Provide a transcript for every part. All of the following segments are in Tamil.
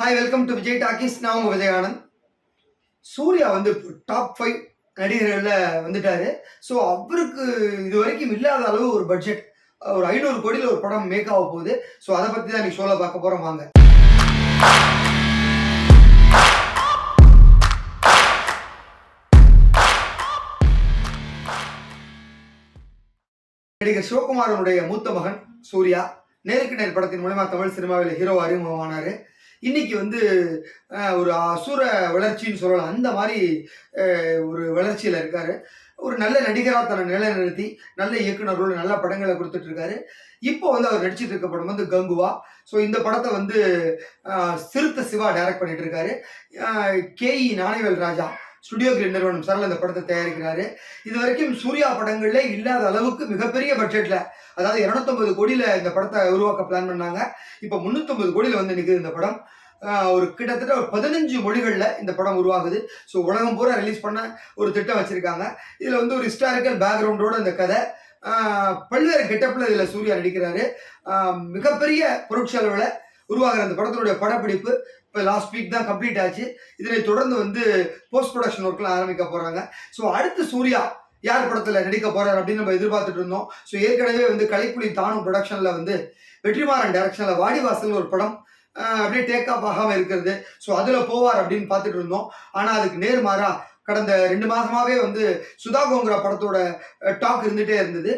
Hi, welcome to Vijay talkies. நான் உங்க விஜய் ஆனந்த். சூர்யா வந்து டாப் 5 நடிகர்கள்ல வந்துட்டாரு. ஸோ அவருக்கு இது வரைக்கும் இல்லாத அளவு ஒரு பட்ஜெட், ஒரு 500 கோடியில ஒரு படம் மேக் ஆக போகுது. ஸோ அதை பத்தி தான் இன்னைக்கு ஷோல பார்க்க போறோம். வாங்க. நடிகர் சிவகுமாரனுடைய மூத்த மகன் சூர்யா நேருக்கு நேர் படத்தின் மூலமா தமிழ் சினிமாவில் ஹீரோ அறிமுகமானாரு. இன்னைக்கு வந்து ஒரு அசுர வளர்ச்சின்னு சொல்லலாம். அந்த மாதிரி ஒரு வளர்ச்சியில் இருக்காரு. ஒரு நல்ல நடிகராக தன்னை நிலைநிறுத்தி நல்ல இயக்குநர்களோடு நல்ல படங்களை கொடுத்துட்டு இருக்காரு. இப்போ வந்து அவர் நடிச்சிட்டு இருக்க படம் வந்து கங்குவா. ஸோ இந்த படத்தை வந்து சிறுத்தை சிவா டைரக்ட் பண்ணிட்டு இருக்காரு. KE ஞானவேல் ராஜா ஸ்டுடியோ கிரீன் நிறுவனம் சார்பில் இந்த படத்தை தயாரிக்கிறாரு. இது வரைக்கும் சூர்யா படங்கள்ல இல்லாத அளவுக்கு மிகப்பெரிய பட்ஜெட்ல, அதாவது 250 கோடியில இந்த படத்தை உருவாக்க பிளான் பண்ணாங்க. இப்போ 350 கோடியில வந்து நிற்குது இந்த படம். ஒரு கிட்டத்தட்ட ஒரு 15 மொழிகளில் இந்த படம் உருவாகுது. ஸோ உலகம் பூரா ரிலீஸ் பண்ண ஒரு திட்டம் வச்சிருக்காங்க. இதில் வந்து ஒரு ஹிஸ்டாரிக்கல் பேக்ரவுண்டோட இந்த கதை, பல்வேறு கெட்டப்பில் இதில் சூர்யா நடிக்கிறாரு. மிகப்பெரிய பொருட்செலவில் உருவாகிற அந்த படத்தினுடைய படப்பிடிப்பு இப்போ லாஸ்ட் வீக் தான் கம்ப்ளீட் ஆச்சு. இதனை தொடர்ந்து வந்து போஸ்ட் ப்ரொடக்ஷன் ஒர்க்லாம் ஆரம்பிக்க போகிறாங்க. ஸோ அடுத்து சூர்யா யார் படத்தில் நடிக்க போறாரு அப்படின்னு நம்ம எதிர்பார்த்துட்டு இருந்தோம். ஸோ ஏற்கனவே வந்து கலைப்புலி தானும் ப்ரொடக்ஷனில் வந்து வெற்றிமாறன் டைரக்ஷனில் வாடிவாசல் ஒரு படம் அப்படியே டேக் ஆஃப் ஆகாமல் இருக்கிறது. ஸோ அதில் போவார் அப்படின்னு பார்த்துட்டு இருந்தோம். ஆனால் அதுக்கு நேர்மாறா கடந்த 2 மாதமாகவே வந்து சுதா கோங்கரா படத்தோட டாக் இருந்துகிட்டே இருந்தது.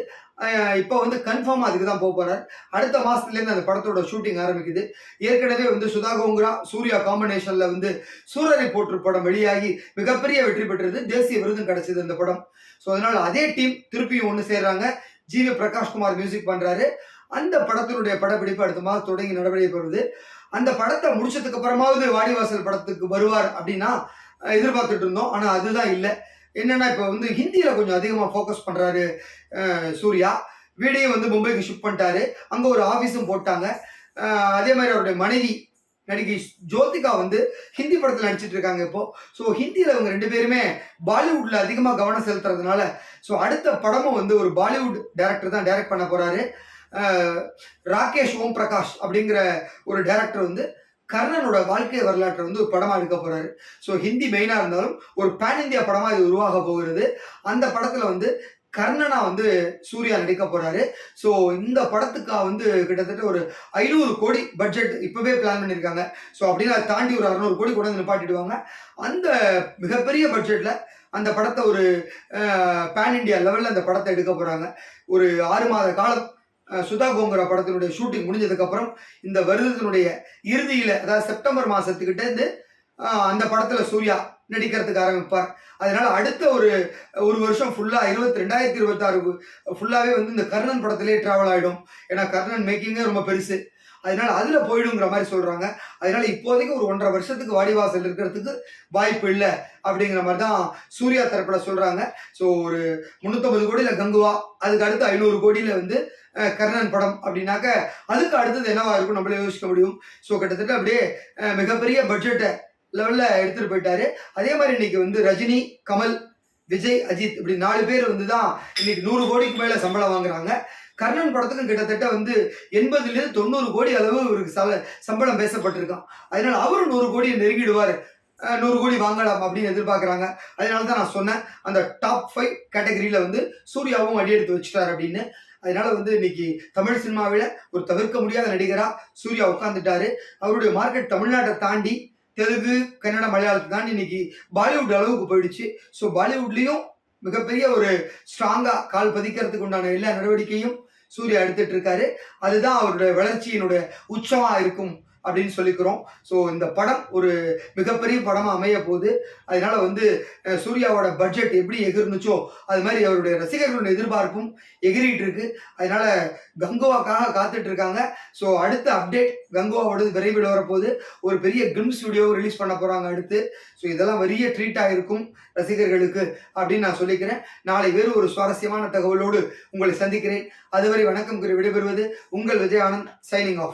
இப்போ வந்து கன்ஃபார்மாக அதுக்கு தான் போகிறார். அடுத்த மாதத்துலேருந்து அந்த படத்தோட ஷூட்டிங் ஆரம்பிக்குது. ஏற்கனவே வந்து சுதா கோங்கரா சூர்யா காம்பினேஷனில் வந்து சூரரை போற்று படம் வெளியாகி மிகப்பெரிய வெற்றி பெற்றது. தேசிய விருதும் கிடைச்சது அந்த படம். ஸோ அதனால அதே டீம் திருப்பியும் ஒன்று சேர்றாங்க. GV பிரகாஷ்குமார் மியூசிக் பண்ணுறாரு. அந்த படத்தினுடைய படப்பிடிப்பு அடுத்த மாதம் தொடங்கி நடவடிக்கை வருது. அந்த படத்தை முடிச்சதுக்கு அப்புறமாவது வாடிவாசல் படத்துக்கு வருவார் அப்படின்னா எதிர்பார்த்துட்டு இருந்தோம். ஆனால் அதுதான் இல்லை. என்னன்னா இப்போ வந்து ஹிந்தியில கொஞ்சம் அதிகமாக ஃபோக்கஸ் பண்றாரு சூர்யா. வீடையும் வந்து மும்பைக்கு ஷிஃப்ட் பண்ணிட்டாரு. அங்கே ஒரு ஆஃபீஸும் போட்டாங்க. அதே மாதிரி அவருடைய மனைவி நடிகை ஜோதிகா வந்து ஹிந்தி படத்தில் நடிச்சிட்டு இருக்காங்க இப்போ. ஸோ ஹிந்தியில் இவங்க 2 பேருமே பாலிவுட்ல அதிகமாக கவனம் செலுத்துறதுனால ஸோ அடுத்த படமும் வந்து ஒரு பாலிவுட் டைரக்டர் தான் டைரக்ட் பண்ண போறாரு. ராகேஷ் ஓம் பிரகாஷ் அப்படிங்கிற ஒரு டைரக்டர் வந்து கர்ணனோட வாழ்க்கை வரலாற்றை வந்து ஒரு படமா எடுக்க போறாரு. ஸோ ஹிந்தி மெயினா இருந்தாலும் ஒரு பேன் இந்தியா படமா இது உருவாக போகிறது. அந்த படத்துல வந்து கர்ணனா வந்து சூர்யா நடிக்க போறாரு. ஸோ இந்த படத்துக்காக வந்து கிட்டத்தட்ட ஒரு 500 கோடி பட்ஜெட் இப்பவே பிளான் பண்ணியிருக்காங்க. ஸோ அப்படின்னு அதை தாண்டி ஒரு 600 கோடி கூட நிப்பாட்டிடுவாங்க. அந்த மிகப்பெரிய பட்ஜெட்ல அந்த படத்தை ஒரு பேன் இந்தியா லெவல்ல அந்த படத்தை எடுக்க போறாங்க. ஒரு 6 மாத காலம் சுதா கோங்கரா படத்தினுடைய ஷூட்டிங் முடிஞ்சதுக்கு அப்புறம் இந்த வருடத்தினுடைய இறுதியில, அதாவது செப்டம்பர் மாசத்துக்கிட்ட இருந்து அந்த படத்துல சூர்யா நடிக்கிறதுக்கு ஆரம்பிப்பார். அதனால அடுத்த ஒரு வருஷம் ஃபுல்லா 2026 ஃபுல்லாவே வந்து இந்த கர்ணன் படத்திலே டிராவல் ஆயிடும். ஏன்னா கர்ணன் மேக்கிங்கே ரொம்ப பெருசு. அதனால அதுல போயிடுங்கிற மாதிரி சொல்றாங்க. அதனால இப்போதைக்கு ஒரு 1.5 வருஷத்துக்கு வாடிவாசல் இருக்கிறதுக்கு வாய்ப்பு இல்லை அப்படிங்கிற மாதிரி தான் சூர்யா தரப்புல சொல்றாங்க. ஸோ ஒரு 350 கோடியில கங்குவா, அதுக்கு அடுத்து 500 கோடியில வந்து கர்ணன் படம் அப்படின்னாக்க அதுக்கு அடுத்தது என்னவா இருக்கும் நம்மளே யோசிக்க முடியும். ஸோ கிட்டத்தட்ட அப்படியே மிகப்பெரிய பட்ஜெட்டை லெவல்ல எடுத்துட்டு போயிட்டாரு. அதே மாதிரி இன்னைக்கு வந்து ரஜினி, கமல், விஜய், அஜித் இப்படி 4 பேர் வந்து தான் இன்னைக்கு 100 கோடிக்கு மேல சம்பளம் வாங்குறாங்க. கர்ணன் படத்துக்கும் கிட்டத்தட்ட வந்து 80 to 90 கோடி அளவு இவருக்கு சம்பளம் பேசப்பட்டிருக்கான். அதனால அவரும் 100 கோடியை நெருங்கிடுவார், 100 கோடி வாங்கலாம் அப்படின்னு எதிர்பார்க்குறாங்க. அதனால தான் நான் சொன்னேன் அந்த டாப் 5 கேட்டகரியில வந்து சூர்யாவும் அடி எடுத்து வச்சுட்டார் அப்படின்னு. அதனால வந்து இன்னைக்கு தமிழ் சினிமாவில் ஒரு தவிர்க்க முடியாத நடிகரா சூர்யா உட்காந்துட்டாரு. அவருடைய மார்க்கெட் தமிழ்நாட்டை தாண்டி தெலுங்கு, கன்னடம், மலையாளத்தை தாண்டி இன்னைக்கு பாலிவுட் அளவுக்கு போயிடுச்சு. ஸோ பாலிவுட்லேயும் மிகப்பெரிய ஒரு ஸ்ட்ராங்கா கால் பதிக்கிறதுக்கு உண்டான எல்லா நடவடிக்கையும் சூர்யா எடுத்துட்டு இருக்காரு. அதுதான் அவருடைய வளர்ச்சியினுடைய உச்சமா இருக்கும் அப்படின்னு சொல்லிக்கிறோம். ஸோ இந்த படம் ஒரு மிகப்பெரிய படமா அமைய போகுது. அதனால வந்து சூர்யாவோட பட்ஜெட் எப்படி எகிர்னுச்சோ அது மாதிரி அவருடைய ரசிகர்களுடைய எதிர்பார்ப்பும் எகிரிட்டு இருக்கு. அதனால கங்குவாக்காக காத்துட்டு இருக்காங்க. ஸோ அடுத்த அப்டேட் கங்குவாவோட விரைவில் வரப்போகுது. ஒரு பெரிய கிளிம்ஸ் வீடியோ ரிலீஸ் பண்ண போறாங்க அடுத்து. ஸோ இதெல்லாம் பெரிய ட்ரீட்டா இருக்கும் ரசிகர்களுக்கு அப்படின்னு நான் சொல்லிக்கிறேன். நாளை வேறு ஒரு சுவாரஸ்யமான தகவலோடு உங்களை சந்திக்கிறேன். அதுவரை வணக்கம் கூறி விடைபெறுவது உங்கள் விஜய் ஆனந்த், சைனிங் ஆஃப்.